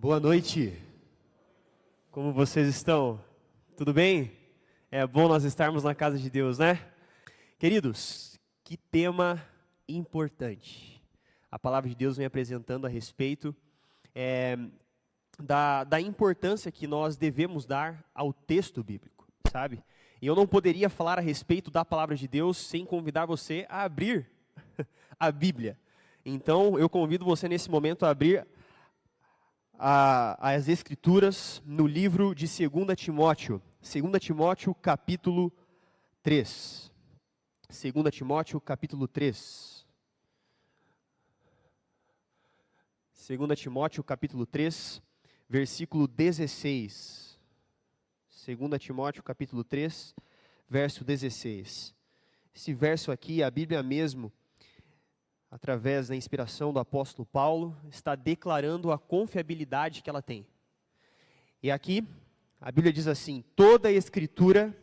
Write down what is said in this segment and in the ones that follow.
Boa noite. Como vocês estão? Tudo bem? É bom nós estarmos na casa de Deus, né? Queridos, que tema importante. A palavra de Deus vem apresentando a respeito da importância que nós devemos dar ao texto bíblico, sabe? E eu não poderia falar a respeito da palavra de Deus sem convidar você a abrir a Bíblia. Então, eu convido você nesse momento a abrir as Escrituras no livro de 2 Timóteo. 2 Timóteo, capítulo 3. 2 Timóteo, capítulo 3. 2 Timóteo, capítulo 3, versículo 16. 2 Timóteo, capítulo 3, verso 16. Esse verso aqui, a Bíblia mesmo, através da inspiração do apóstolo Paulo, está declarando a confiabilidade que ela tem. E aqui, a Bíblia diz assim: toda a Escritura,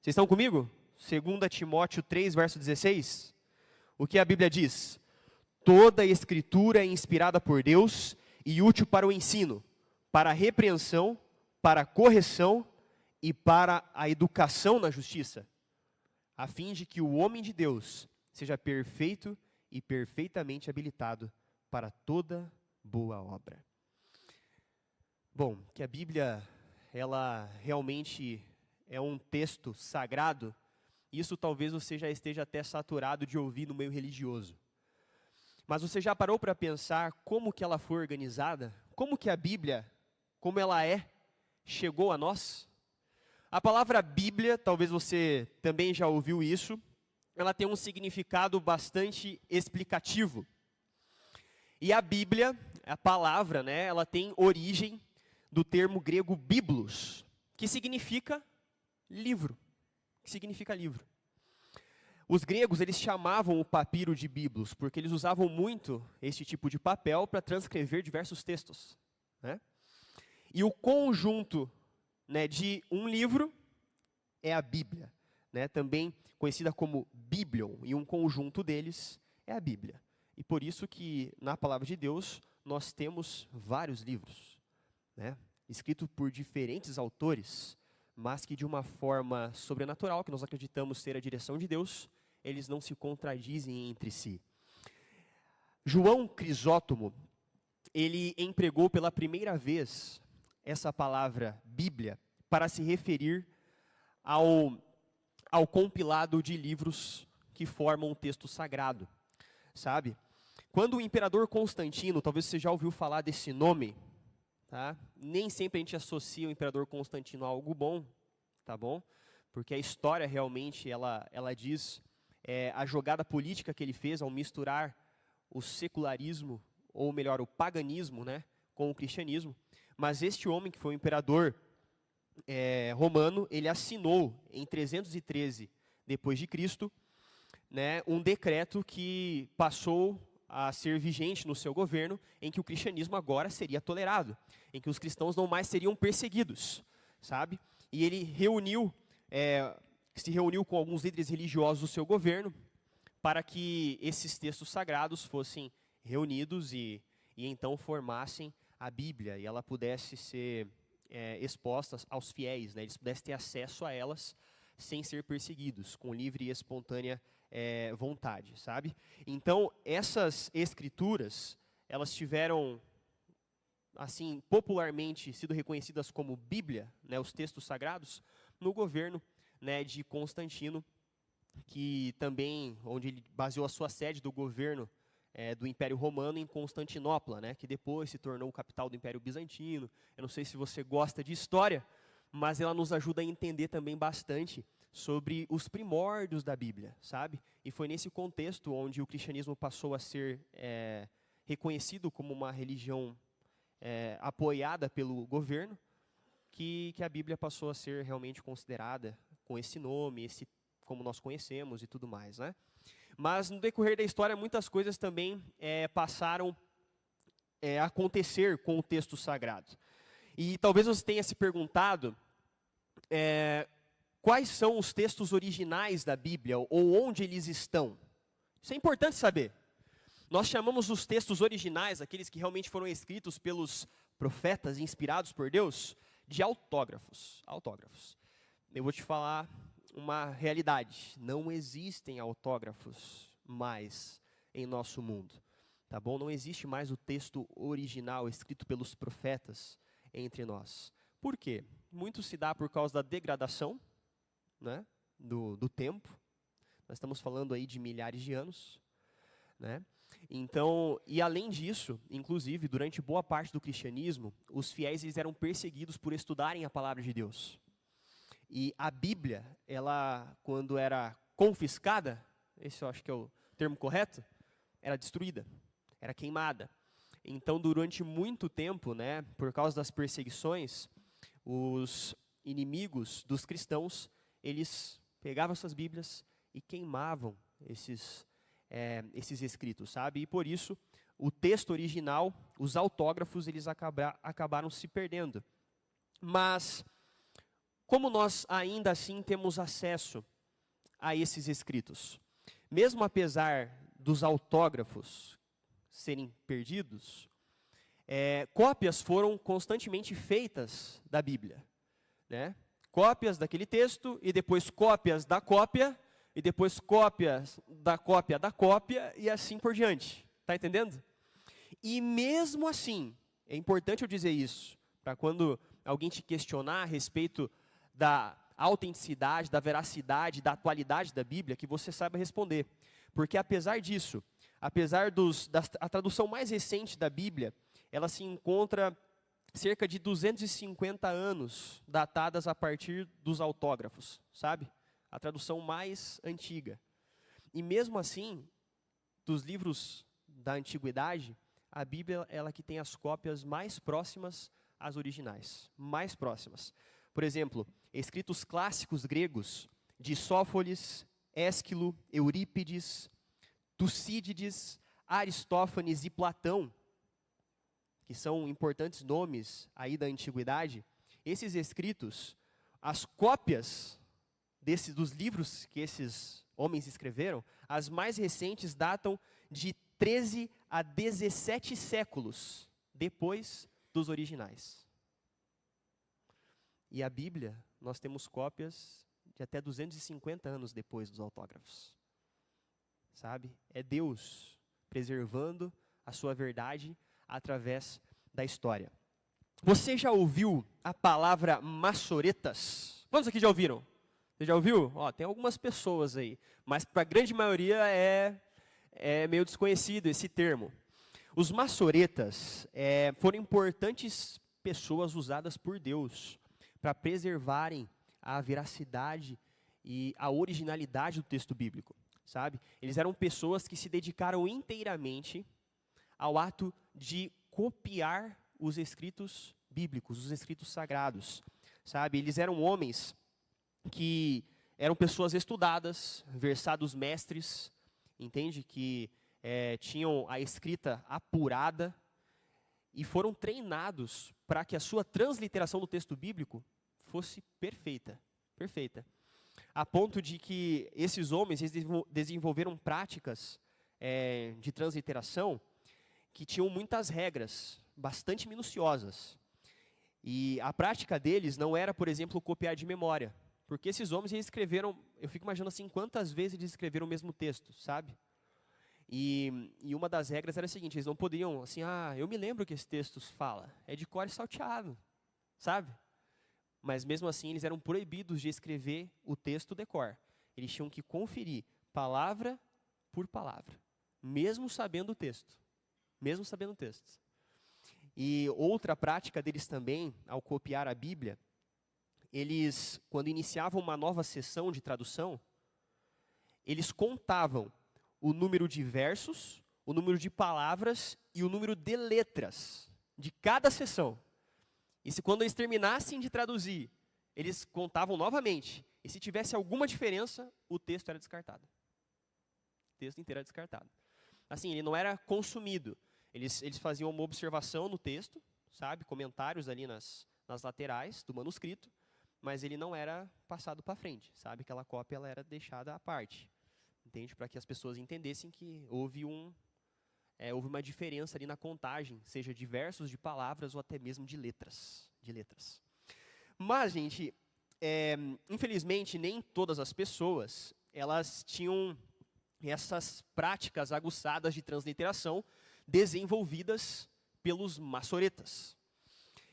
vocês estão comigo? 2 Timóteo 3, verso 16. O que a Bíblia diz? Toda a Escritura é inspirada por Deus e útil para o ensino, para a repreensão, para a correção e para a educação na justiça, a fim de que o homem de Deus seja perfeito e perfeitamente habilitado para toda boa obra. Bom, que a Bíblia, ela realmente é um texto sagrado, isso talvez você já esteja até saturado de ouvir no meio religioso. Mas você já parou para pensar como que ela foi organizada? Como que a Bíblia, como ela chegou a nós? A palavra Bíblia, talvez você também já ouviu isso, ela tem um significado bastante explicativo. E a Bíblia, a palavra, ela tem origem do termo grego biblos, que significa livro. Os gregos, eles chamavam o papiro de biblos, porque eles usavam muito esse tipo de papel para transcrever diversos textos, né? E o conjunto, de um livro é a Bíblia, também conhecida como Biblion, e um conjunto deles é a Bíblia. E por isso que na palavra de Deus nós temos vários livros, escritos por diferentes autores, mas que de uma forma sobrenatural, que nós acreditamos ser a direção de Deus, eles não se contradizem entre si. João Crisóstomo, ele empregou pela primeira vez essa palavra Bíblia para se referir ao compilado de livros que formam um texto sagrado, sabe? Quando o imperador Constantino, talvez você já ouviu falar desse nome, tá? Nem sempre a gente associa o imperador Constantino a algo bom, tá bom? Porque a história realmente, ela diz a jogada política que ele fez ao misturar o secularismo, ou melhor, o paganismo, com o cristianismo. Mas este homem, que foi o imperador romano, ele assinou em 313 depois de Cristo, um decreto que passou a ser vigente no seu governo, em que o cristianismo agora seria tolerado, em que os cristãos não mais seriam perseguidos, sabe? E ele se reuniu com alguns líderes religiosos do seu governo para que esses textos sagrados fossem reunidos e então formassem a Bíblia, e ela pudesse ser expostas aos fiéis, eles pudessem ter acesso a elas sem ser perseguidos, com livre e espontânea vontade, sabe? Então, essas escrituras, elas tiveram, assim, popularmente sido reconhecidas como Bíblia, os textos sagrados, no governo, de Constantino, que também, onde ele baseou a sua sede do governo do Império Romano em Constantinopla, que depois se tornou capital do Império Bizantino. Eu não sei se você gosta de história, mas ela nos ajuda a entender também bastante sobre os primórdios da Bíblia, sabe? E foi nesse contexto onde o cristianismo passou a ser reconhecido como uma religião apoiada pelo governo, que a Bíblia passou a ser realmente considerada com esse nome, como nós conhecemos e tudo mais, Mas no decorrer da história, muitas coisas também passaram a acontecer com o texto sagrado. E talvez você tenha se perguntado quais são os textos originais da Bíblia, ou onde eles estão. Isso é importante saber. Nós chamamos os textos originais, aqueles que realmente foram escritos pelos profetas inspirados por Deus? De autógrafos. Autógrafos. Eu vou te falar uma realidade. Não existem autógrafos mais em nosso mundo. Tá bom? Não existe mais o texto original escrito pelos profetas entre nós. Por quê? Muito se dá por causa da degradação, né, do tempo. Nós estamos falando aí de milhares de anos, né? Então, e além disso, inclusive, durante boa parte do cristianismo, os fiéis eles eram perseguidos por estudarem a palavra de Deus. E a Bíblia, ela, quando era confiscada, esse eu acho que é o termo correto, era destruída, era queimada. Então, durante muito tempo, né, por causa das perseguições, os inimigos dos cristãos, eles pegavam essas Bíblias e queimavam esses escritos, sabe? E por isso, o texto original, os autógrafos, eles acabaram se perdendo. Mas, como nós ainda assim temos acesso a esses escritos? Mesmo apesar dos autógrafos serem perdidos, cópias foram constantemente feitas da Bíblia, né? Cópias daquele texto, e depois cópias da cópia, e depois cópias da cópia, e assim por diante. Está entendendo? E mesmo assim, é importante eu dizer isso, para quando alguém te questionar a respeito da autenticidade, da veracidade, da atualidade da Bíblia, que você saiba responder. Porque apesar disso, apesar da tradução mais recente da Bíblia, ela se encontra cerca de 250 anos datadas a partir dos autógrafos, sabe? A tradução mais antiga. E mesmo assim, dos livros da antiguidade, a Bíblia ela que tem as cópias mais próximas às originais, mais próximas. Por exemplo, escritos clássicos gregos de Sófocles, Ésquilo, Eurípides, Tucídides, Aristófanes e Platão, que são importantes nomes aí da antiguidade, esses escritos, as cópias dos livros que esses homens escreveram, as mais recentes datam de 13 a 17 séculos depois dos originais. E a Bíblia, nós temos cópias de até 250 anos depois dos autógrafos. Sabe? É Deus preservando a sua verdade através da história. Você já ouviu a palavra maçoretas? Quantos aqui já ouviram? Você já ouviu? Ó, tem algumas pessoas aí, mas para a grande maioria é meio desconhecido esse termo. Os maçoretas foram importantes pessoas usadas por Deus para preservarem a veracidade e a originalidade do texto bíblico, sabe? Eles eram pessoas que se dedicaram inteiramente ao ato de copiar os escritos bíblicos, os escritos sagrados, sabe? Eles eram homens que eram pessoas estudadas, versados mestres, entende? Que tinham a escrita apurada e foram treinados para que a sua transliteração do texto bíblico fosse perfeita, perfeita. A ponto de que esses homens eles desenvolveram práticas de transliteração que tinham muitas regras, bastante minuciosas. E a prática deles não era, por exemplo, copiar de memória. Porque esses homens eles escreveram, eu fico imaginando assim, quantas vezes eles escreveram o mesmo texto, sabe? E uma das regras era a seguinte, eles não podiam, assim, eu me lembro que esse texto fala, é de cor e salteado, sabe? Mas mesmo assim eles eram proibidos de escrever o texto de cor. Eles tinham que conferir palavra por palavra, mesmo sabendo o texto. Mesmo sabendo o texto. E outra prática deles também, ao copiar a Bíblia, eles, quando iniciavam uma nova sessão de tradução, eles contavam o número de versos, o número de palavras e o número de letras de cada sessão. E se quando eles terminassem de traduzir, eles contavam novamente. E se tivesse alguma diferença, o texto era descartado. O texto inteiro era descartado. Assim, ele não era consumido. Eles faziam uma observação no texto, sabe? Comentários ali nas laterais do manuscrito, mas ele não era passado para frente, sabe? Aquela cópia ela era deixada à parte, entende? Para que as pessoas entendessem que houve houve uma diferença ali na contagem, seja de versos, de palavras ou até mesmo de letras. Mas, gente, infelizmente, nem todas as pessoas, elas tinham essas práticas aguçadas de transliteração desenvolvidas pelos maçoretas.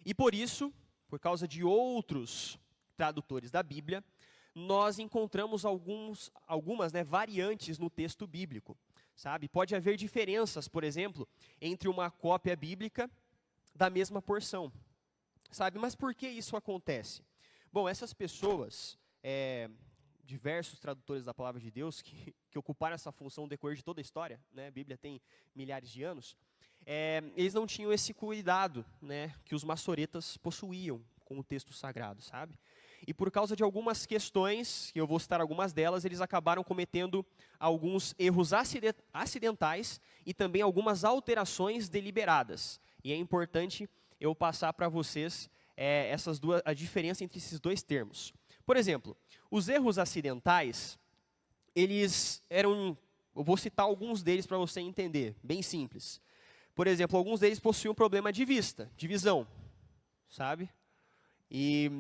E por isso, por causa de outros tradutores da Bíblia, nós encontramos algumas variantes no texto bíblico. Sabe? Pode haver diferenças, por exemplo, entre uma cópia bíblica da mesma porção. Sabe? Mas por que isso acontece? Bom, essas pessoas, diversos tradutores da Palavra de Deus, que ocuparam essa função no decorrer de toda a história, né? A Bíblia tem milhares de anos, eles não tinham esse cuidado, né, que os maçoretas possuíam com o texto sagrado, sabe? E por causa de algumas questões, que eu vou citar algumas delas, eles acabaram cometendo alguns erros acidentais e também algumas alterações deliberadas. E é importante eu passar para vocês a diferença entre esses dois termos. Por exemplo, os erros acidentais, eles eram, eu vou citar alguns deles para você entender, bem simples. Por exemplo, alguns deles possuíam problema de vista, de visão, sabe? E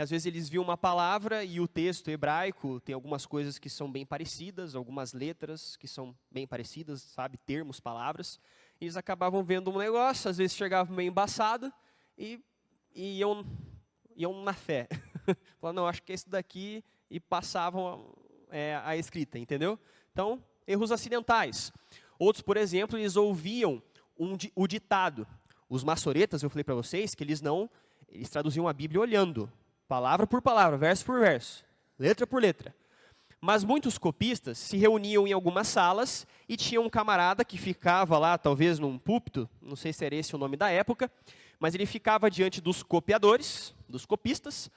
às vezes eles viam uma palavra e o texto hebraico tem algumas coisas que são bem parecidas, algumas letras que são bem parecidas, sabe? Termos, palavras. Eles acabavam vendo um negócio, às vezes chegavam meio embaçado e iam na fé. Falavam, não, acho que é isso daqui, e passavam a escrita, entendeu? Então, erros acidentais. Outros, por exemplo, eles ouviam o ditado. Os maçoretas, eu falei para vocês, que eles traduziam a Bíblia olhando, palavra por palavra, verso por verso, letra por letra. Mas muitos copistas se reuniam em algumas salas e tinha um camarada que ficava lá, talvez num púlpito, não sei se era esse o nome da época, mas ele ficava diante dos copiadores, dos copistas,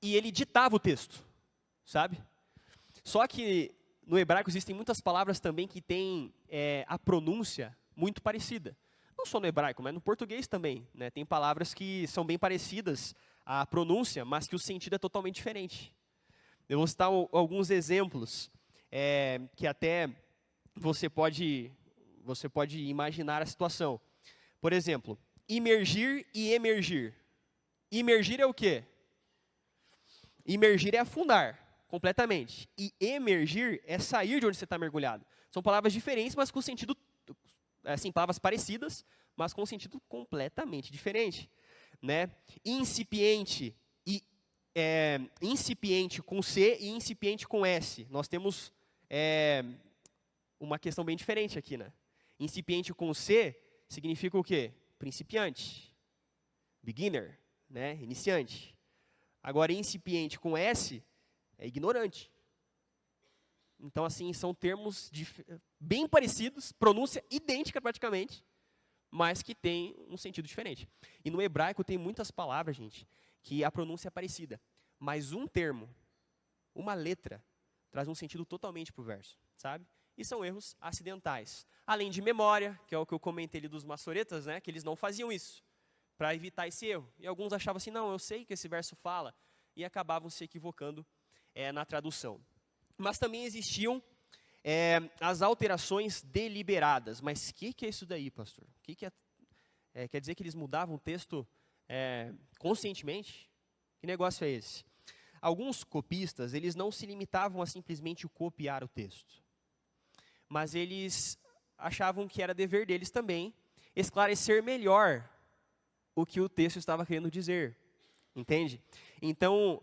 e ele ditava o texto, sabe? Só que no hebraico existem muitas palavras também que têm a pronúncia muito parecida. Não só no hebraico, mas no português também, né? Tem palavras que são bem parecidas à pronúncia, mas que o sentido é totalmente diferente. Eu vou citar alguns exemplos que até você pode imaginar a situação. Por exemplo, imergir e emergir. Imergir é o quê? Imergir é afundar completamente. E emergir é sair de onde você está mergulhado. São palavras diferentes, mas com sentido, assim, palavras parecidas, mas com sentido completamente diferente, né? Incipiente incipiente com C e incipiente com S. Nós temos uma questão bem diferente aqui, né? Incipiente com C significa o quê? Principiante, beginner, né? Iniciante. Agora, incipiente com S é ignorante. Então, assim, são termos bem parecidos, pronúncia idêntica praticamente, mas que tem um sentido diferente. E no hebraico tem muitas palavras, gente, que a pronúncia é parecida, mas um termo, uma letra, traz um sentido totalmente para o verso, sabe? E são erros acidentais. Além de memória, que é o que eu comentei ali dos maçoretas, né, que eles não faziam isso, para evitar esse erro. E alguns achavam assim, não, eu sei que esse verso fala, e acabavam se equivocando na tradução. Mas também existiam as alterações deliberadas. Mas o que é isso daí, pastor? Quer dizer que eles mudavam o texto conscientemente? Que negócio é esse? Alguns copistas, eles não se limitavam a simplesmente copiar o texto. Mas eles achavam que era dever deles também esclarecer melhor o que o texto estava querendo dizer. Entende? Então,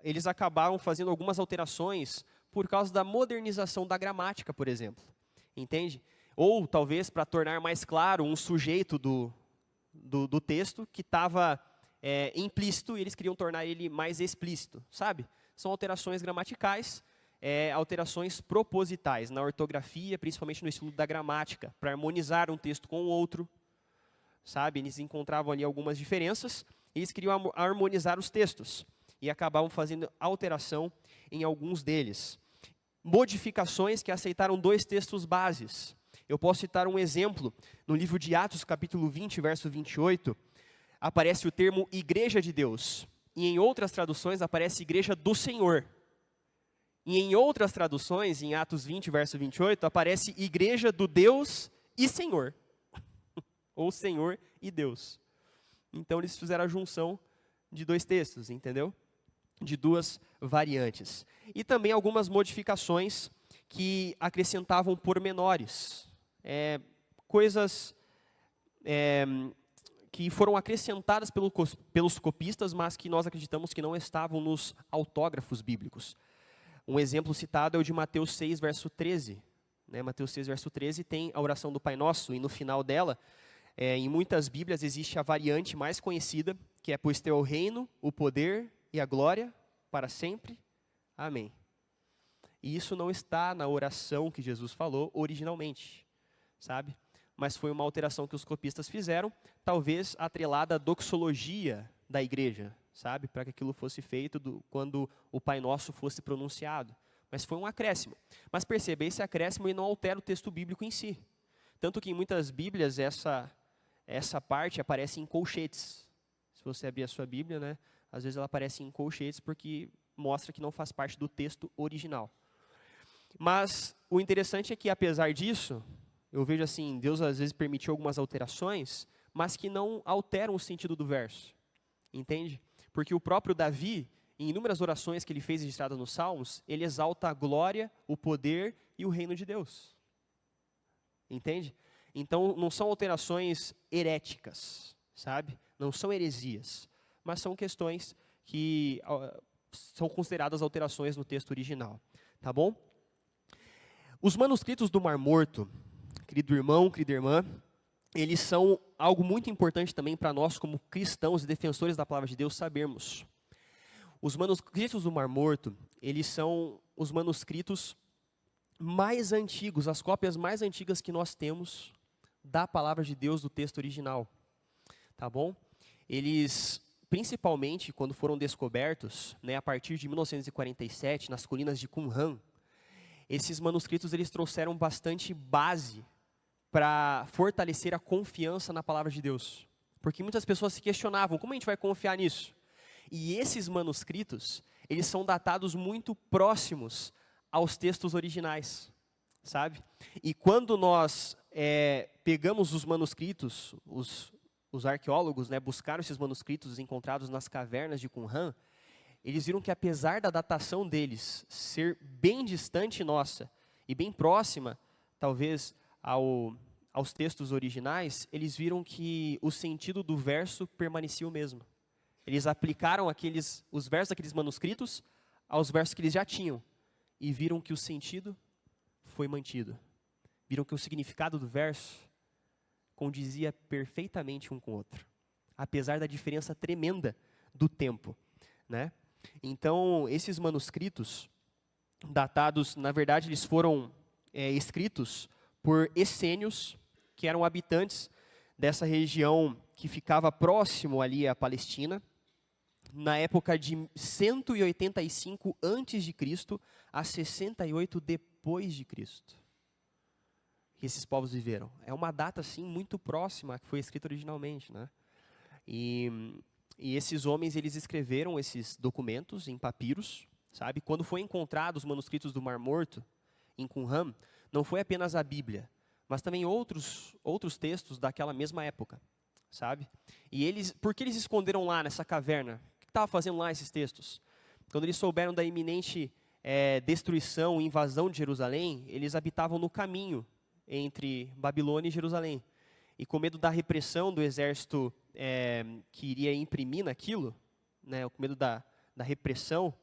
eles acabavam fazendo algumas alterações por causa da modernização da gramática, por exemplo. Entende? Ou, talvez, para tornar mais claro um sujeito do texto que estava implícito e eles queriam tornar ele mais explícito, sabe? São alterações gramaticais, alterações propositais na ortografia, principalmente no estilo da gramática, para harmonizar um texto com o outro, sabe? Eles encontravam ali algumas diferenças e eles queriam harmonizar os textos e acabavam fazendo alteração em alguns deles. Modificações que aceitaram 2 textos bases. Eu posso citar um exemplo. No livro de Atos, capítulo 20, verso 28, aparece o termo Igreja de Deus. E em outras traduções aparece Igreja do Senhor. E em outras traduções, em Atos 20, verso 28, aparece Igreja do Deus e Senhor, ou Senhor e Deus. Então eles fizeram a junção de dois textos, entendeu? De duas variantes. E também algumas modificações que acrescentavam pormenores, coisas que foram acrescentadas pelos copistas, mas que nós acreditamos que não estavam nos autógrafos bíblicos. Um exemplo citado é o de Mateus 6, verso 13. Mateus 6, verso 13 tem a oração do Pai Nosso, e no final dela, em muitas Bíblias existe a variante mais conhecida, que é: pois teu é o reino, o poder e a glória para sempre. Amém. E isso não está na oração que Jesus falou originalmente, sabe? Mas foi uma alteração que os copistas fizeram, talvez atrelada à doxologia da igreja, sabe? Para que aquilo fosse feito quando o Pai Nosso fosse pronunciado. Mas foi um acréscimo. Mas perceba, esse acréscimo não altera o texto bíblico em si. Tanto que em muitas Bíblias essa parte aparece em colchetes. Se você abrir a sua Bíblia, né, às vezes ela aparece em colchetes porque mostra que não faz parte do texto original. Mas o interessante é que, apesar disso, eu vejo assim, Deus às vezes permitiu algumas alterações, mas que não alteram o sentido do verso. Entende? Porque o próprio Davi, em inúmeras orações que ele fez registradas nos Salmos, ele exalta a glória, o poder e o reino de Deus. Entende? Então, não são alterações heréticas, sabe? Não são heresias, mas são questões que são consideradas alterações no texto original. Tá bom? Os manuscritos do Mar Morto, querido irmão, querida irmã, eles são algo muito importante também para nós, como cristãos e defensores da palavra de Deus, sabermos. Os manuscritos do Mar Morto, eles são os manuscritos mais antigos, as cópias mais antigas que nós temos da palavra de Deus do texto original. Tá bom? Eles, principalmente, quando foram descobertos, a partir de 1947, nas colinas de Qumran, esses manuscritos eles trouxeram bastante base para fortalecer a confiança na palavra de Deus. Porque muitas pessoas se questionavam, como a gente vai confiar nisso? E esses manuscritos, eles são datados muito próximos aos textos originais, sabe? E quando nós pegamos os manuscritos, os arqueólogos buscaram esses manuscritos encontrados nas cavernas de Qumran, eles viram que, apesar da datação deles ser bem distante nossa e bem próxima, talvez, aos textos originais, eles viram que o sentido do verso permanecia o mesmo. Eles aplicaram os versos daqueles manuscritos aos versos que eles já tinham e viram que o sentido foi mantido. Viram que o significado do verso condizia perfeitamente um com o outro, apesar da diferença tremenda do tempo, Então, esses manuscritos datados, na verdade, eles foram escritos por essênios, que eram habitantes dessa região que ficava próximo ali à Palestina, na época de 185 a.C. a 68 depois de Cristo. Que esses povos viveram. É uma data, assim, muito próxima à que foi escrita originalmente, E esses homens, eles escreveram esses documentos em papiros, sabe? Quando foi encontrados os manuscritos do Mar Morto, em Qumran, não foi apenas a Bíblia, mas também outros textos daquela mesma época, sabe? E por que eles esconderam lá nessa caverna? O que estavam fazendo lá esses textos? Quando eles souberam da iminente destruição e invasão de Jerusalém, eles habitavam no caminho entre Babilônia e Jerusalém. E com medo da repressão do exército que iria imprimir naquilo, com medo da repressão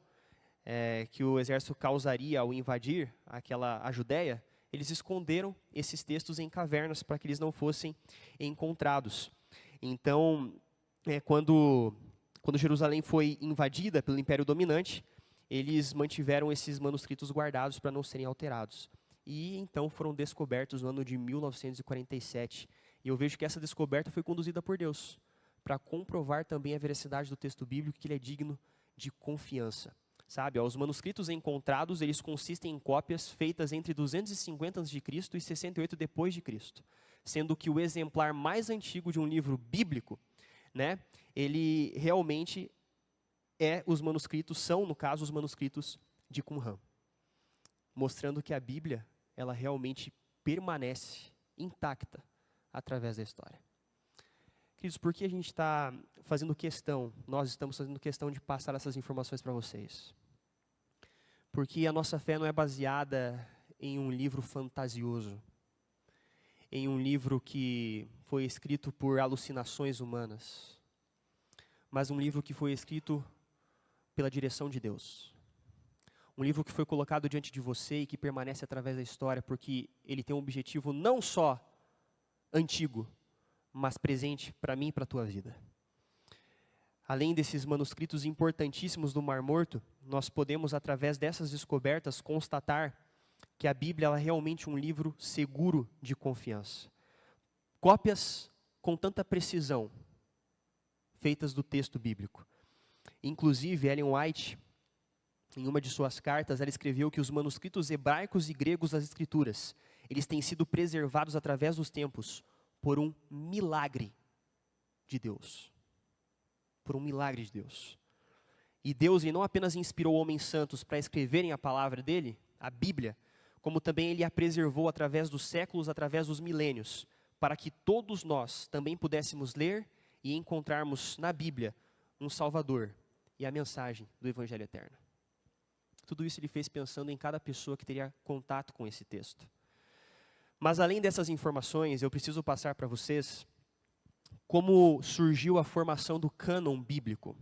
que o exército causaria ao invadir a Judéia, eles esconderam esses textos em cavernas para que eles não fossem encontrados. Então, quando Jerusalém foi invadida pelo Império Dominante, eles mantiveram esses manuscritos guardados para não serem alterados. E então foram descobertos no ano de 1947. E eu vejo que essa descoberta foi conduzida por Deus, para comprovar também a veracidade do texto bíblico, que ele é digno de confiança. Sabe, os manuscritos encontrados, eles consistem em cópias feitas entre 250 a.C. e 68 depois de Cristo, sendo que o exemplar mais antigo de um livro bíblico, ele realmente são, no caso, os manuscritos de Qumran, mostrando que a Bíblia, ela realmente permanece intacta através da história. Queridos, por que a gente está fazendo questão, nós estamos fazendo questão de passar essas informações para vocês? Porque a nossa fé não é baseada em um livro fantasioso, em um livro que foi escrito por alucinações humanas, mas um livro que foi escrito pela direção de Deus. Um livro que foi colocado diante de você e que permanece através da história, porque ele tem um objetivo não só antigo, mas presente para mim e para a tua vida. Além desses manuscritos importantíssimos do Mar Morto, nós podemos, através dessas descobertas, constatar que a Bíblia ela é realmente um livro seguro de confiança. Cópias com tanta precisão, feitas do texto bíblico. Inclusive, Ellen White, em uma de suas cartas, ela escreveu que os manuscritos hebraicos e gregos das Escrituras, eles têm sido preservados através dos tempos por um milagre de Deus. Por um milagre de Deus. E Deus ele não apenas inspirou homens santos para escreverem a palavra dele, a Bíblia, como também ele a preservou através dos séculos, através dos milênios, para que todos nós também pudéssemos ler e encontrarmos na Bíblia um Salvador e a mensagem do Evangelho Eterno. Tudo isso ele fez pensando em cada pessoa que teria contato com esse texto. Mas além dessas informações, eu preciso passar para vocês como surgiu a formação do cânon bíblico.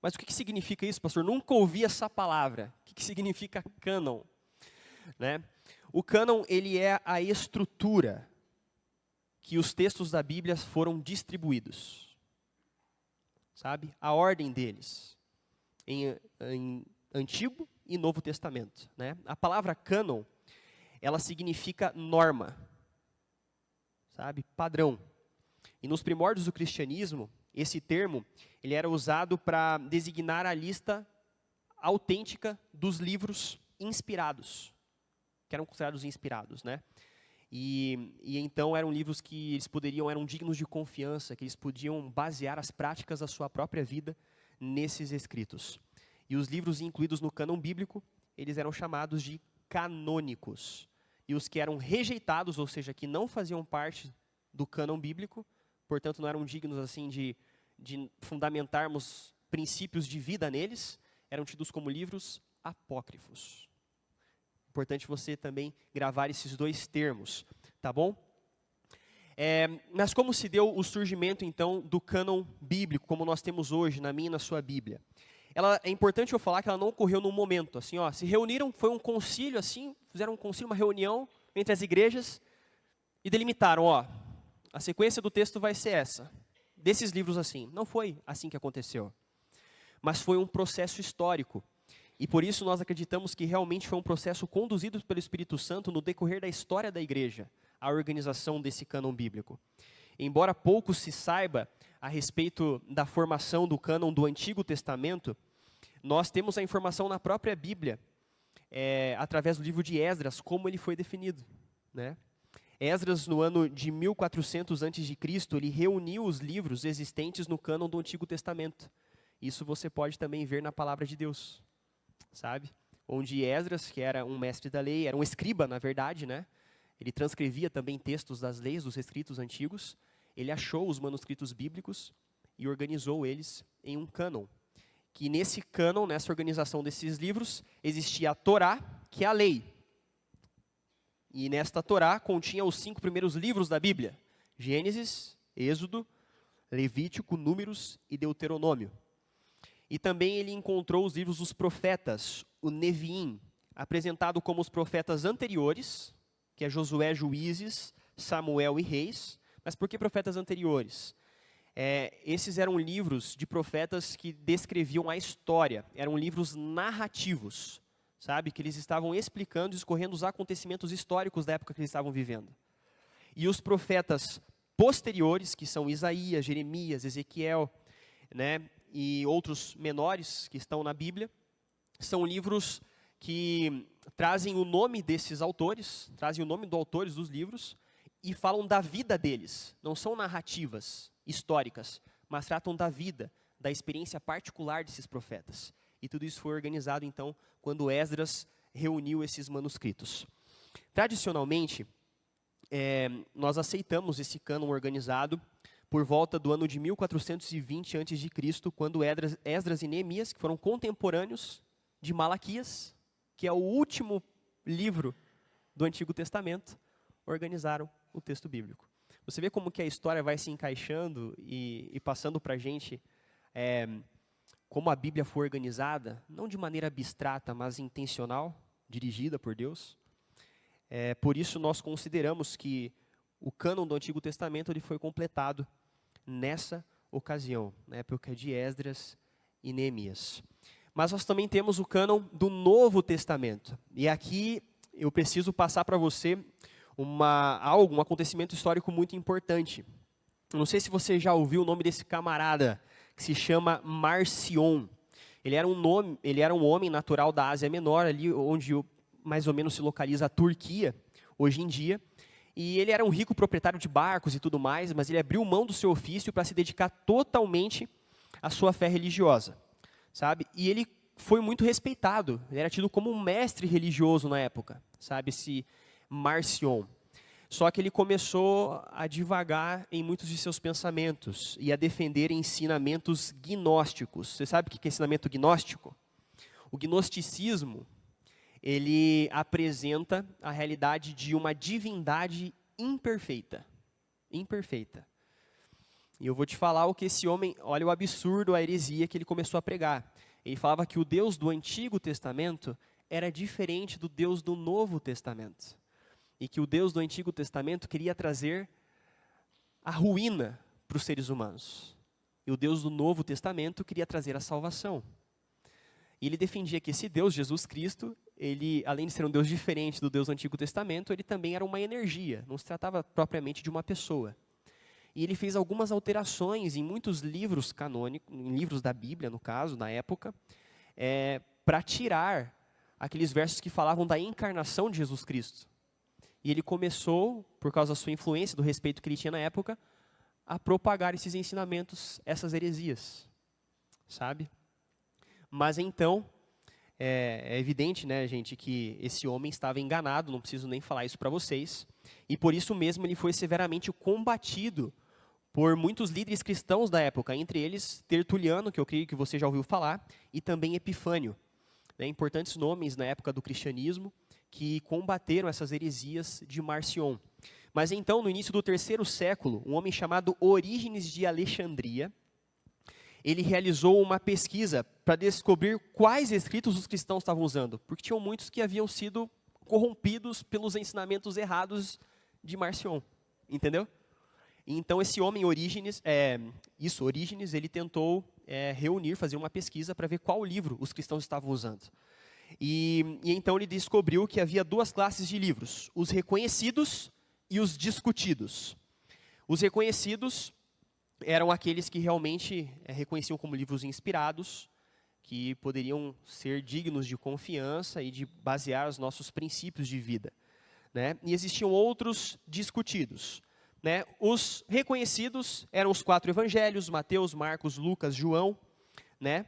Mas o que significa isso, pastor? Nunca ouvi essa palavra. O que significa cânon? Né? O cânon ele é a estrutura que os textos da Bíblia foram distribuídos. Sabe? A ordem deles. Em Antigo e Novo Testamento. Né? A palavra cânon, ela significa norma. Sabe? Padrão. E nos primórdios do cristianismo, esse termo ele era usado para designar a lista autêntica dos livros inspirados, que eram considerados inspirados, né? E então eram livros que eram dignos de confiança, que eles podiam basear as práticas da sua própria vida nesses escritos. E os livros incluídos no cânon bíblico, eles eram chamados de canônicos. E os que eram rejeitados, ou seja, que não faziam parte do cânon bíblico, portanto não eram dignos assim de fundamentarmos princípios de vida neles, eram tidos como livros apócrifos. Importante você também gravar esses dois termos, tá bom? Mas como se deu o surgimento, então, do cânon bíblico, como nós temos hoje, na minha e na sua Bíblia? É importante eu falar que ela não ocorreu num momento, assim, ó, se reuniram, foi um concílio, assim, fizeram um concílio, uma reunião entre as igrejas, e delimitaram, ó, a sequência do texto vai ser essa. Desses livros assim. Não foi assim que aconteceu. Mas foi um processo histórico. E por isso nós acreditamos que realmente foi um processo conduzido pelo Espírito Santo no decorrer da história da igreja, a organização desse cânon bíblico. Embora pouco se saiba a respeito da formação do cânon do Antigo Testamento, nós temos a informação na própria Bíblia, através do livro de Esdras, como ele foi definido, né? Esdras, no ano de 1400 a.C., ele reuniu os livros existentes no cânon do Antigo Testamento. Isso você pode também ver na Palavra de Deus, sabe? Onde Esdras, que era um mestre da lei, era um escriba, na verdade, né? Ele transcrevia também textos das leis, dos escritos antigos. Ele achou os manuscritos bíblicos e organizou eles em um cânon. Que nesse cânon, nessa organização desses livros, existia a Torá, que é a lei. E nesta Torá continha os 5 primeiros livros da Bíblia. Gênesis, Êxodo, Levítico, Números e Deuteronômio. E também ele encontrou os livros dos profetas, o Neviim, apresentado como os profetas anteriores, que é Josué, Juízes, Samuel e Reis. Mas por que profetas anteriores? Esses eram livros de profetas que descreviam a história, eram livros narrativos. Sabe, que eles estavam explicando e escorrendo os acontecimentos históricos da época que eles estavam vivendo. E os profetas posteriores, que são Isaías, Jeremias, Ezequiel, né, e outros menores que estão na Bíblia, são livros que trazem o nome desses autores, trazem o nome dos autores dos livros, e falam da vida deles. Não são narrativas históricas, mas tratam da vida, da experiência particular desses profetas. E tudo isso foi organizado, então, quando Esdras reuniu esses manuscritos. Tradicionalmente, nós aceitamos esse cânon organizado por volta do ano de 1420 a.C., quando Esdras e Neemias, que foram contemporâneos de Malaquias, que é o último livro do Antigo Testamento, organizaram o texto bíblico. Você vê como que a história vai se encaixando e passando para a gente como a Bíblia foi organizada, não de maneira abstrata, mas intencional, dirigida por Deus. Por isso nós consideramos que o cânon do Antigo Testamento ele foi completado nessa ocasião, na época de Esdras e Neemias. Mas nós também temos o cânon do Novo Testamento. E aqui eu preciso passar para você um acontecimento histórico muito importante. Não sei se você já ouviu o nome desse camarada, que se chama Marcion. Ele era um homem natural da Ásia Menor, ali onde mais ou menos se localiza a Turquia, hoje em dia. E ele era um rico proprietário de barcos e tudo mais, mas ele abriu mão do seu ofício para se dedicar totalmente à sua fé religiosa, sabe? E ele foi muito respeitado, ele era tido como um mestre religioso na época, sabe, esse Marcion. Só que ele começou a divagar em muitos de seus pensamentos e a defender ensinamentos gnósticos. Você sabe o que é ensinamento gnóstico? O gnosticismo, ele apresenta a realidade de uma divindade imperfeita. Imperfeita. E eu vou te falar o que esse homem, olha o absurdo, a heresia que ele começou a pregar. Ele falava que o Deus do Antigo Testamento era diferente do Deus do Novo Testamento. E que o Deus do Antigo Testamento queria trazer a ruína para os seres humanos. E o Deus do Novo Testamento queria trazer a salvação. E ele defendia que esse Deus, Jesus Cristo, ele, além de ser um Deus diferente do Deus do Antigo Testamento, ele também era uma energia, não se tratava propriamente de uma pessoa. E ele fez algumas alterações em muitos livros canônicos, em livros da Bíblia, no caso, na época, para tirar aqueles versos que falavam da encarnação de Jesus Cristo. E ele começou, por causa da sua influência, do respeito que ele tinha na época, a propagar esses ensinamentos, essas heresias, sabe? Mas então, é evidente, né, gente, que esse homem estava enganado, não preciso nem falar isso para vocês, e por isso mesmo ele foi severamente combatido por muitos líderes cristãos da época, entre eles Tertuliano, que eu creio que você já ouviu falar, e também Epifânio, né, importantes nomes na época do cristianismo, que combateram essas heresias de Marcion. Mas então, no início do 3º século, um homem chamado Orígenes de Alexandria, ele realizou uma pesquisa para descobrir quais escritos os cristãos estavam usando, porque tinham muitos que haviam sido corrompidos pelos ensinamentos errados de Marcion, entendeu? Então esse homem Orígenes, ele tentou reunir, fazer uma pesquisa para ver qual livro os cristãos estavam usando. E então ele descobriu que havia duas classes de livros, os reconhecidos e os discutidos. Os reconhecidos eram aqueles que realmente reconheciam como livros inspirados, que poderiam ser dignos de confiança e de basear os nossos princípios de vida, né? E existiam outros discutidos, né? Os reconhecidos eram os 4 evangelhos, Mateus, Marcos, Lucas, João, né?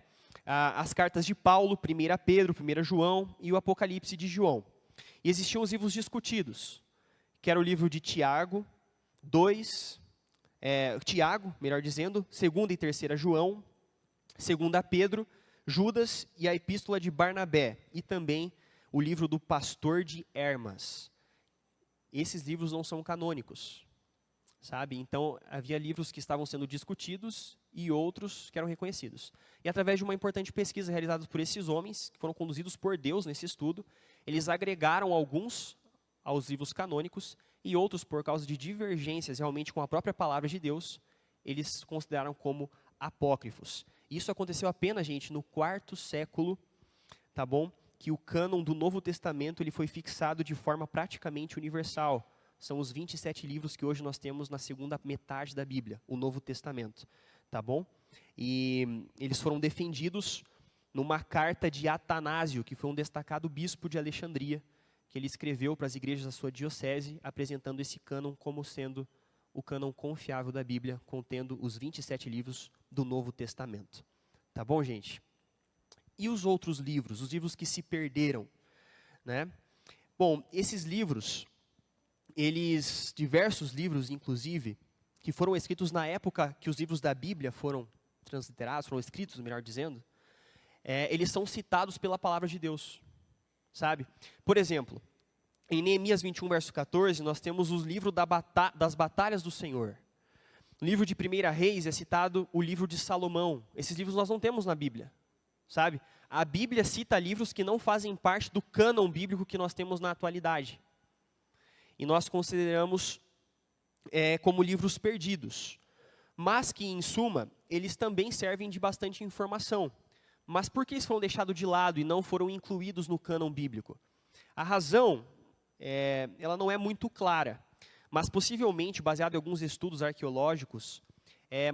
As cartas de Paulo, 1 Pedro, 1 João e o Apocalipse de João. E existiam os livros discutidos, que era o livro de Tiago, melhor dizendo, 2ª e 3ª João, 2ª Pedro, Judas e a Epístola de Barnabé, e também o livro do Pastor de Hermas. Esses livros não são canônicos, sabe? Então, havia livros que estavam sendo discutidos e outros que eram reconhecidos. E através de uma importante pesquisa realizada por esses homens, que foram conduzidos por Deus nesse estudo, eles agregaram alguns aos livros canônicos e outros, por causa de divergências realmente com a própria palavra de Deus, eles consideraram como apócrifos. Isso aconteceu apenas, gente, no 4º século, tá bom? Que o cânon do Novo Testamento ele foi fixado de forma praticamente universal. São os 27 livros que hoje nós temos na segunda metade da Bíblia, o Novo Testamento, tá bom? E eles foram defendidos numa carta de Atanásio, que foi um destacado bispo de Alexandria, que ele escreveu para as igrejas da sua diocese, apresentando esse cânon como sendo o cânon confiável da Bíblia, contendo os 27 livros do Novo Testamento. Tá bom, gente? E os outros livros, os livros que se perderam, né? Bom, esses livros, diversos livros, inclusive, que foram escritos na época que os livros da Bíblia foram transliterados, foram escritos, melhor dizendo, eles são citados pela palavra de Deus, sabe? Por exemplo, em Neemias 21, verso 14, nós temos os livros das batalhas do Senhor. No livro de 1 Reis é citado o livro de Salomão. Esses livros nós não temos na Bíblia, sabe? A Bíblia cita livros que não fazem parte do cânon bíblico que nós temos na atualidade. E nós consideramos como livros perdidos. Mas que, em suma, eles também servem de bastante informação. Mas por que eles foram deixados de lado e não foram incluídos no cânon bíblico? A razão, ela não é muito clara. Mas possivelmente, baseado em alguns estudos arqueológicos,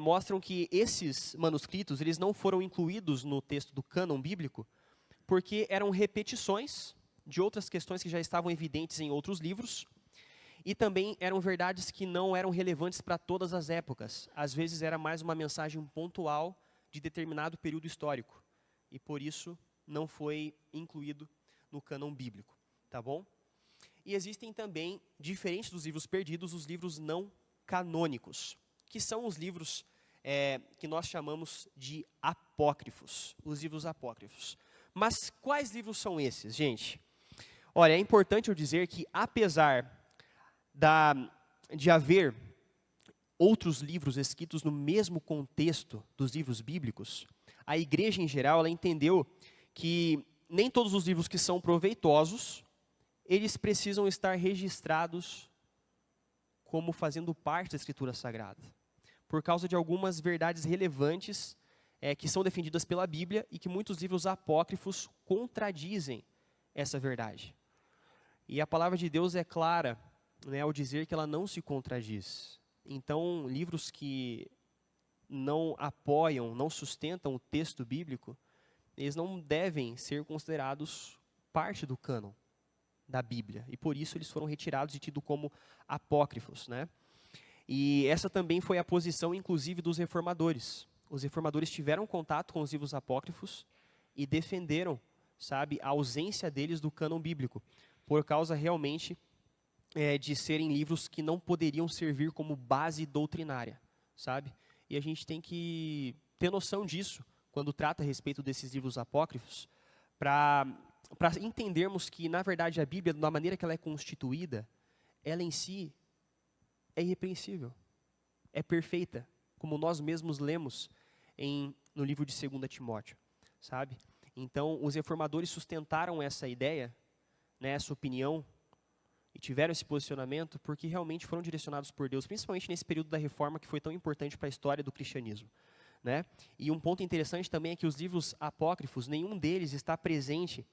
mostram que esses manuscritos eles não foram incluídos no texto do cânon bíblico porque eram repetições de outras questões que já estavam evidentes em outros livros e também eram verdades que não eram relevantes para todas as épocas. Às vezes era mais uma mensagem pontual de determinado período histórico e por isso não foi incluído no cânon bíblico, tá bom? E existem também, diferente dos livros perdidos, os livros não canônicos, que são os livros que nós chamamos de apócrifos, os livros apócrifos. Mas quais livros são esses, gente? Olha, é importante eu dizer que, apesar de haver outros livros escritos no mesmo contexto dos livros bíblicos, a igreja em geral ela entendeu que nem todos os livros que são proveitosos, eles precisam estar registrados como fazendo parte da Escritura Sagrada, por causa de algumas verdades relevantes que são defendidas pela Bíblia e que muitos livros apócrifos contradizem essa verdade. E a palavra de Deus é clara, ao dizer que ela não se contradiz. Então, livros que não apoiam, não sustentam o texto bíblico, eles não devem ser considerados parte do cânon da Bíblia. E por isso eles foram retirados e tidos como apócrifos, né? E essa também foi a posição, inclusive, dos reformadores. Os reformadores tiveram contato com os livros apócrifos e defenderam, sabe, a ausência deles do cânon bíblico, por causa realmente de serem livros que não poderiam servir como base doutrinária, sabe? E a gente tem que ter noção disso quando trata a respeito desses livros apócrifos, para entendermos que, na verdade, a Bíblia, da maneira que ela é constituída, ela em si é irrepreensível, é perfeita, como nós mesmos lemos no livro de 2 Timóteo, sabe? Então, os reformadores sustentaram essa ideia, essa opinião, e tiveram esse posicionamento porque realmente foram direcionados por Deus, principalmente nesse período da Reforma que foi tão importante para a história do cristianismo, né? E um ponto interessante também é que os livros apócrifos, nenhum deles está presente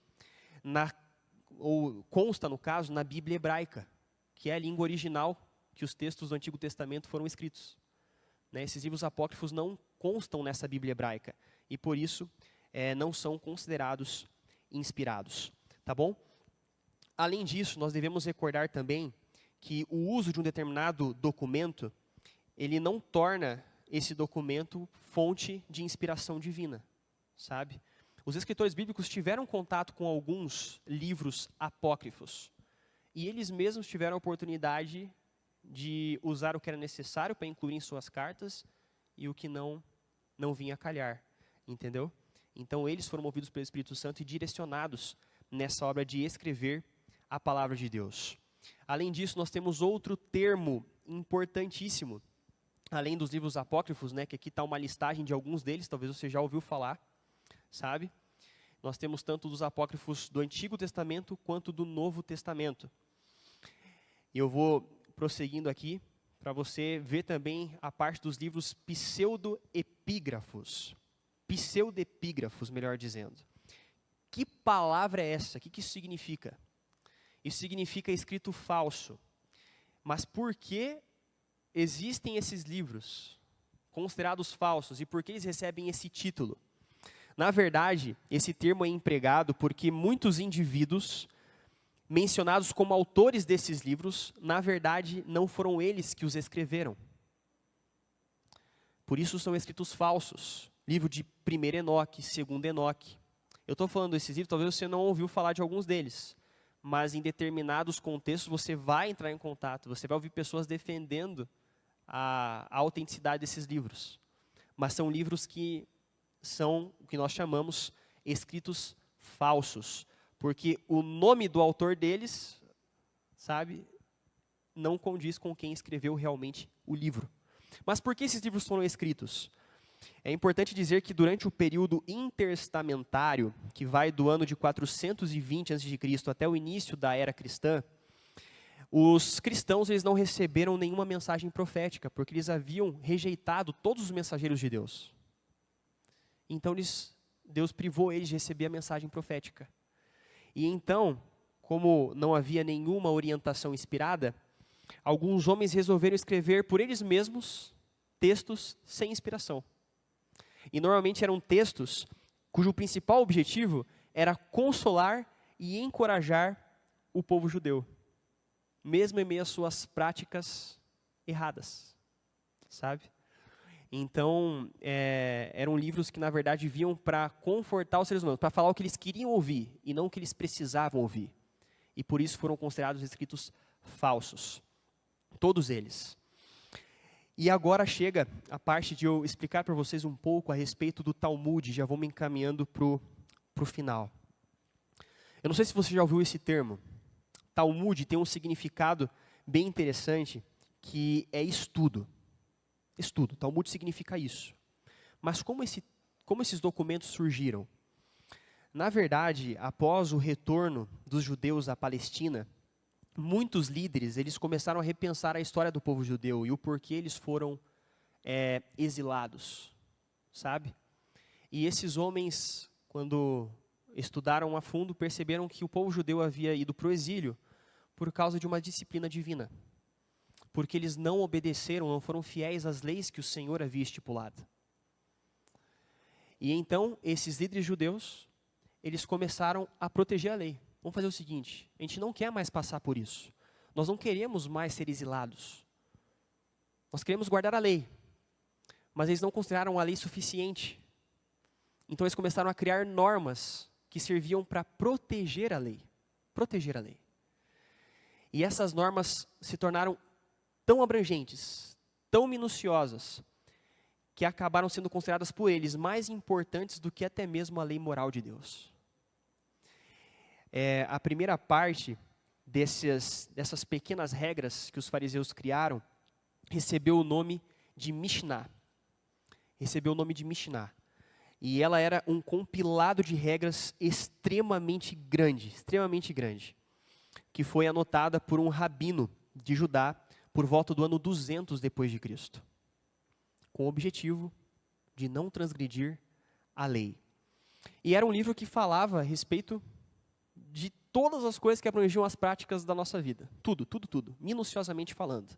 ou consta, no caso, na Bíblia hebraica, que é a língua original que os textos do Antigo Testamento foram escritos. Esses livros apócrifos não constam nessa Bíblia hebraica e, por isso, não são considerados inspirados. Tá bom? Além disso, nós devemos recordar também que o uso de um determinado documento, ele não torna esse documento fonte de inspiração divina, sabe? Os escritores bíblicos tiveram contato com alguns livros apócrifos e eles mesmos tiveram a oportunidade de usar o que era necessário para incluir em suas cartas e o que não vinha a calhar, entendeu? Então, eles foram movidos pelo Espírito Santo e direcionados nessa obra de escrever a palavra de Deus. Além disso, nós temos outro termo importantíssimo, além dos livros apócrifos, que aqui está uma listagem de alguns deles, talvez você já ouviu falar, sabe? Nós temos tanto dos apócrifos do Antigo Testamento quanto do Novo Testamento. E eu vou prosseguindo aqui, para você ver também a parte dos livros pseudoepígrafos. Pseudoepígrafos, melhor dizendo. Que palavra é essa? O que isso significa? Isso significa escrito falso. Mas por que existem esses livros considerados falsos e por que eles recebem esse título? Na verdade, esse termo é empregado porque muitos indivíduos mencionados como autores desses livros, na verdade, não foram eles que os escreveram. Por isso são escritos falsos. Livro de 1 Enoque, 2 Enoque. Eu estou falando desses livros, talvez você não ouviu falar de alguns deles. mas em determinados contextos você vai entrar em contato, você vai ouvir pessoas defendendo a autenticidade desses livros. Mas são livros que são o que nós chamamos escritos falsos, porque o nome do autor deles, sabe, não condiz com quem escreveu realmente o livro. Mas por que esses livros foram escritos? É importante dizer que durante o período intertestamentário, que vai do ano de 420 a.C. até o início da era cristã, os cristãos eles não receberam nenhuma mensagem profética, porque eles haviam rejeitado todos os mensageiros de Deus. Então Deus privou eles de receber a mensagem profética. E então, como não havia nenhuma orientação inspirada, alguns homens resolveram escrever por eles mesmos textos sem inspiração. E normalmente eram textos cujo principal objetivo era consolar e encorajar o povo judeu, mesmo em meio às suas práticas erradas, sabe? Então, eram livros que, na verdade, vinham para confortar os seres humanos, para falar o que eles queriam ouvir e não o que eles precisavam ouvir. E por isso foram considerados escritos falsos. Todos eles. E agora chega a parte de eu explicar para vocês um pouco a respeito do Talmud, já vou me encaminhando para o final. Eu não sei se você já ouviu esse termo. Talmud tem um significado bem interessante, que é estudo. Estudo, Talmud significa isso. Mas como esses documentos surgiram? Na verdade, após o retorno dos judeus à Palestina, muitos líderes eles começaram a repensar a história do povo judeu e o porquê eles foram exilados, sabe? E esses homens, quando estudaram a fundo, perceberam que o povo judeu havia ido para o exílio por causa de uma disciplina divina. Porque eles não obedeceram, não foram fiéis às leis que o Senhor havia estipulado. E então, esses líderes judeus, eles começaram a proteger a lei. Vamos fazer o seguinte, a gente não quer mais passar por isso. Nós não queremos mais ser exilados. Nós queremos guardar a lei. Mas eles não consideraram a lei suficiente. Então eles começaram a criar normas que serviam para proteger a lei. Proteger a lei. E essas normas se tornaram tão abrangentes, tão minuciosas, que acabaram sendo consideradas por eles mais importantes do que até mesmo a lei moral de Deus. A primeira parte dessas pequenas regras que os fariseus criaram, recebeu o nome de Mishnah. Recebeu o nome de Mishnah. E ela era um compilado de regras extremamente grande, que foi anotada por um rabino de Judá por volta do ano 200 depois de Cristo, com o objetivo de não transgredir a lei. E era um livro que falava a respeito de todas as coisas que abrangiam as práticas da nossa vida. Tudo, minuciosamente falando.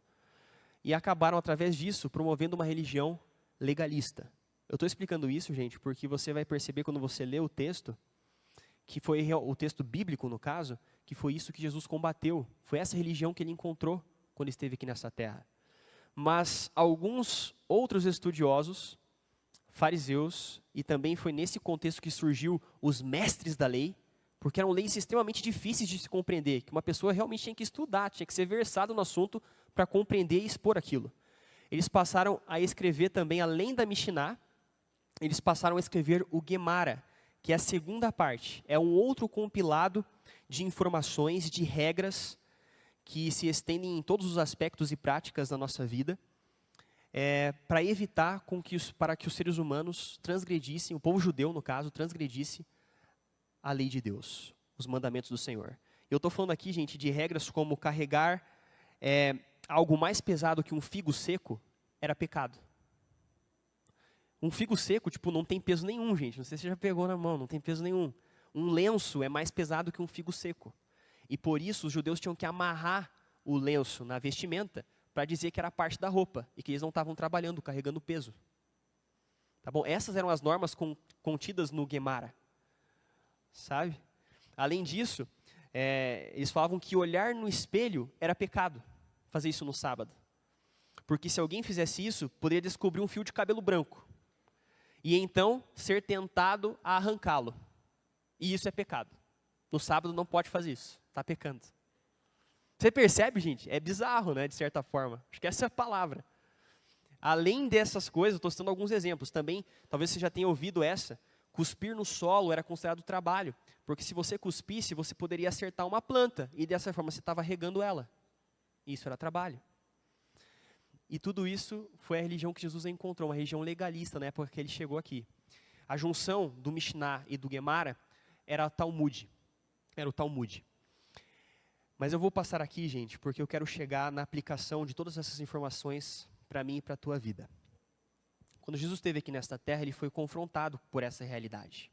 E acabaram, através disso, promovendo uma religião legalista. Eu estou explicando isso, gente, porque você vai perceber quando você lê o texto, que foi o texto bíblico, no caso, que foi isso que Jesus combateu. Foi essa religião que ele encontrou quando esteve aqui nessa terra. Mas alguns outros estudiosos, fariseus, e também foi nesse contexto que surgiu os mestres da lei, porque eram leis extremamente difíceis de se compreender, que uma pessoa realmente tinha que estudar, tinha que ser versado no assunto para compreender e expor aquilo. Eles passaram a escrever também, além da Mishnah, eles passaram a escrever o Gemara, que é a segunda parte. É um outro compilado de informações, de regras, que se estendem em todos os aspectos e práticas da nossa vida, para evitar para que os seres humanos transgredissem, o povo judeu, no caso, transgredisse a lei de Deus, os mandamentos do Senhor. Eu estou falando aqui, gente, de regras como carregar algo mais pesado que um figo seco era pecado. Um figo seco, não tem peso nenhum, gente. Não sei se você já pegou na mão, não tem peso nenhum. Um lenço é mais pesado que um figo seco. E por isso os judeus tinham que amarrar o lenço na vestimenta para dizer que era parte da roupa e que eles não estavam trabalhando, carregando peso. Tá bom? Essas eram as normas contidas no Gemara. Sabe? Além disso, eles falavam que olhar no espelho era pecado, fazer isso no sábado. Porque se alguém fizesse isso, poderia descobrir um fio de cabelo branco. E então ser tentado a arrancá-lo. E isso é pecado. No sábado não pode fazer isso. está pecando. Você percebe, gente? É bizarro, né, de certa forma. Acho que essa é a palavra. Além dessas coisas, estou citando alguns exemplos. Também, talvez você já tenha ouvido essa, cuspir no solo era considerado trabalho. Porque se você cuspisse, você poderia acertar uma planta. E dessa forma você estava regando ela. Isso era trabalho. E tudo isso foi a religião que Jesus encontrou, uma religião legalista na época que ele chegou aqui. A junção do Mishnah e do Gemara era o Talmud. Mas eu vou passar aqui, gente, porque eu quero chegar na aplicação de todas essas informações para mim e para a tua vida. Quando Jesus esteve aqui nesta terra, ele foi confrontado por essa realidade.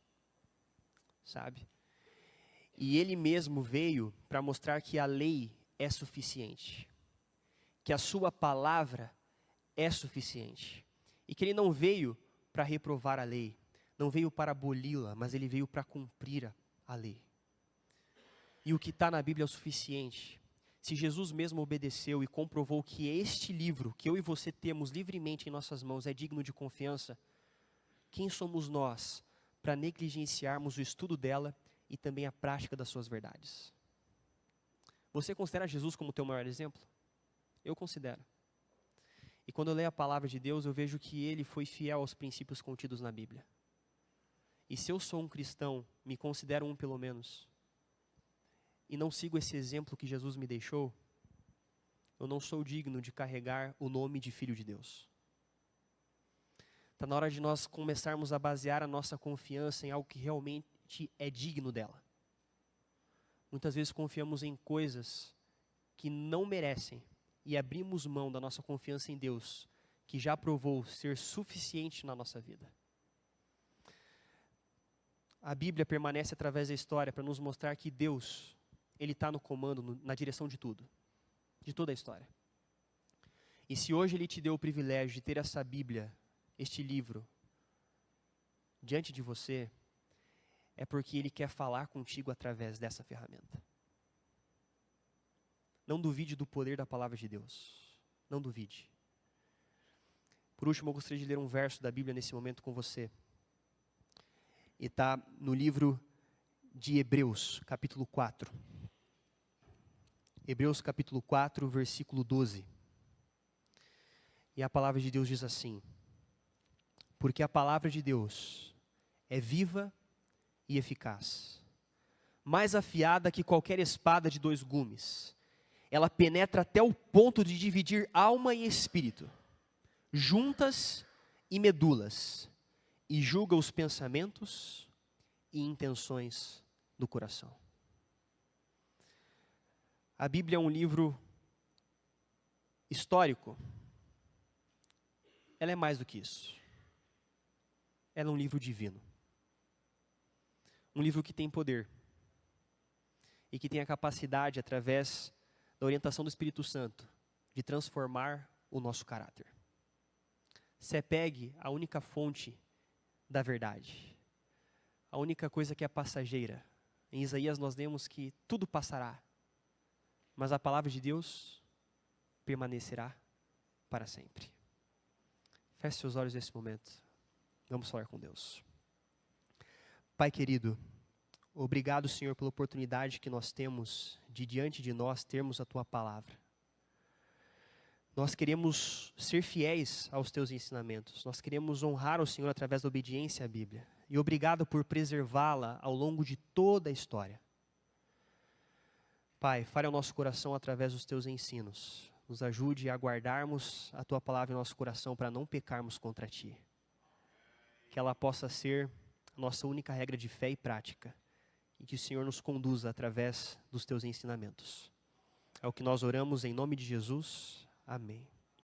Sabe? E ele mesmo veio para mostrar que a lei é suficiente. Que a sua palavra é suficiente. E que ele não veio para reprovar a lei, não veio para aboli-la, mas ele veio para cumprir a lei. E o que está na Bíblia é o suficiente. Se Jesus mesmo obedeceu e comprovou que este livro, que eu e você temos livremente em nossas mãos, é digno de confiança, quem somos nós para negligenciarmos o estudo dela e também a prática das suas verdades? Você considera Jesus como teu maior exemplo? Eu considero. E quando eu leio a palavra de Deus, eu vejo que ele foi fiel aos princípios contidos na Bíblia. E se eu sou um cristão, me considero um pelo menos, e não sigo esse exemplo que Jesus me deixou, eu não sou digno de carregar o nome de filho de Deus. Está na hora de nós começarmos a basear a nossa confiança em algo que realmente é digno dela. Muitas vezes confiamos em coisas que não merecem e abrimos mão da nossa confiança em Deus, que já provou ser suficiente na nossa vida. A Bíblia permanece através da história para nos mostrar que Deus, Ele está no comando, na direção de tudo, de toda a história. E se hoje Ele te deu o privilégio de ter essa Bíblia, este livro, diante de você, é porque Ele quer falar contigo através dessa ferramenta. Não duvide do poder da palavra de Deus. Não duvide. Por último, eu gostaria de ler um verso da Bíblia nesse momento com você. E está no livro de Hebreus, capítulo 4. Hebreus, capítulo 4, versículo 12. E a palavra de Deus diz assim: porque a palavra de Deus é viva e eficaz, mais afiada que qualquer espada de 2 gumes. Ela penetra até o ponto de dividir alma e espírito, juntas e medulas, e julga os pensamentos e intenções do coração. A Bíblia é um livro histórico. Ela é mais do que isso. Ela é um livro divino. Um livro que tem poder. E que tem a capacidade, através da orientação do Espírito Santo, de transformar o nosso caráter. Se apegue à única fonte da verdade. A única coisa que é passageira. Em Isaías nós lemos que tudo passará, mas a palavra de Deus permanecerá para sempre. Feche seus olhos nesse momento. Vamos falar com Deus. Pai querido, obrigado, Senhor, pela oportunidade que nós temos de diante de nós termos a Tua palavra. Nós queremos ser fiéis aos Teus ensinamentos. Nós queremos honrar o Senhor através da obediência à Bíblia. E obrigado por preservá-la ao longo de toda a história. Pai, fale ao nosso coração através dos Teus ensinos. Nos ajude a guardarmos a Tua palavra em nosso coração para não pecarmos contra Ti. Que ela possa ser a nossa única regra de fé e prática. E que o Senhor nos conduza através dos Teus ensinamentos. É o que nós oramos em nome de Jesus. Amém.